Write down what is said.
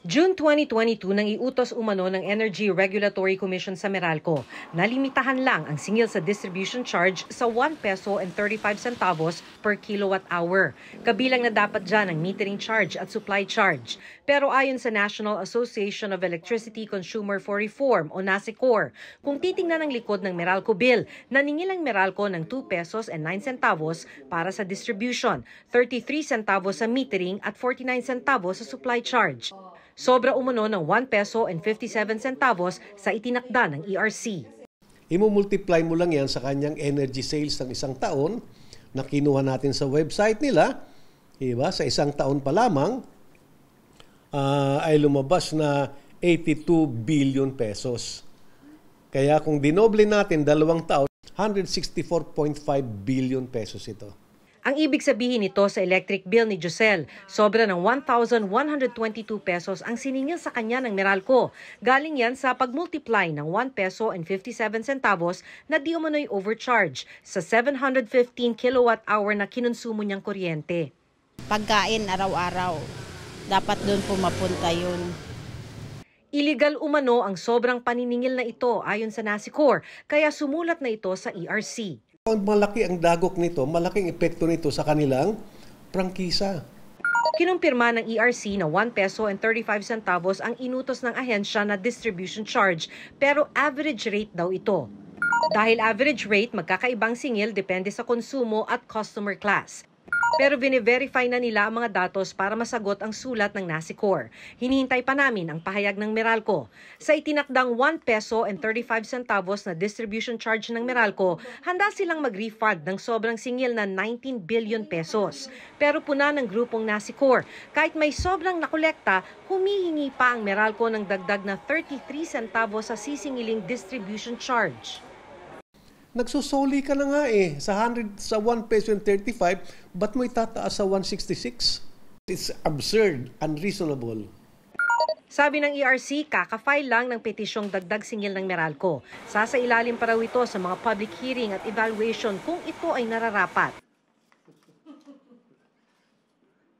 June 2022 nang iutos umano ng Energy Regulatory Commission sa Meralco na limitahan lang ang singil sa distribution charge sa 1 peso and 35 centavos per kilowatt hour. Kabilang na dapat dyan ang metering charge at supply charge. Pero ayon sa National Association of Electricity Consumer for Reform o NASECOR, kung titingnan ang likod ng Meralco bill, naningil ang Meralco ng 2 pesos and 9 centavos para sa distribution, 33 centavos sa metering at 49 centavos sa supply charge. Sobra umano ng 1 peso and 57 centavos sa itinakda ng ERC. Imo-multiply mo lang yan sa kanyang energy sales ng isang taon na kinuha natin sa website nila. Diba? Sa isang taon pa lamang ay lumabas na 82 billion pesos. Kaya kung dinoble natin 2 taon, 164.5 billion pesos ito. Ang ibig sabihin nito sa electric bill ni Josel, sobra ng 1,122 pesos ang siningil sa kanya ng Meralco. Galing yan sa pagmultiply ng 1 peso and 57 centavos na di umano'y overcharge sa 715 kilowatt hour na kinonsumo niyang kuryente. Pagkain araw-araw, dapat doon po mapunta yun. Illegal umano ang sobrang paniningil na ito ayon sa NASECOR, kaya sumulat na ito sa ERC. Malaki ang dagok nito, malaking epekto nito sa kanilang prangkisa. Kinumpirma ng ERC na 1 peso and 35 centavos ang inutos ng ahensya na distribution charge, pero average rate daw ito. Dahil average rate, magkakaibang singil depende sa konsumo at customer class. Pero bine-verify na nila ang mga datos para masagot ang sulat ng NASECOR. Hinihintay pa namin ang pahayag ng Meralco. Sa itinakdang 1 peso and 35 centavos na distribution charge ng Meralco, handa silang mag-refund ng sobrang singil na 19 billion pesos. Pero puna ng grupong NASECOR, kahit may sobrang nakolekta, humihingi pa ang Meralco ng dagdag na 33 centavos sa sisingiling distribution charge. Nagsusoli ka na nga sa 1 peso and 35, ba't mo itataas sa 166? It's absurd, unreasonable. Sabi ng ERC, kaka-file lang ng petisyong dagdag singil ng Meralco. Sasailalim pa raw ito sa mga public hearing at evaluation kung ito ay nararapat.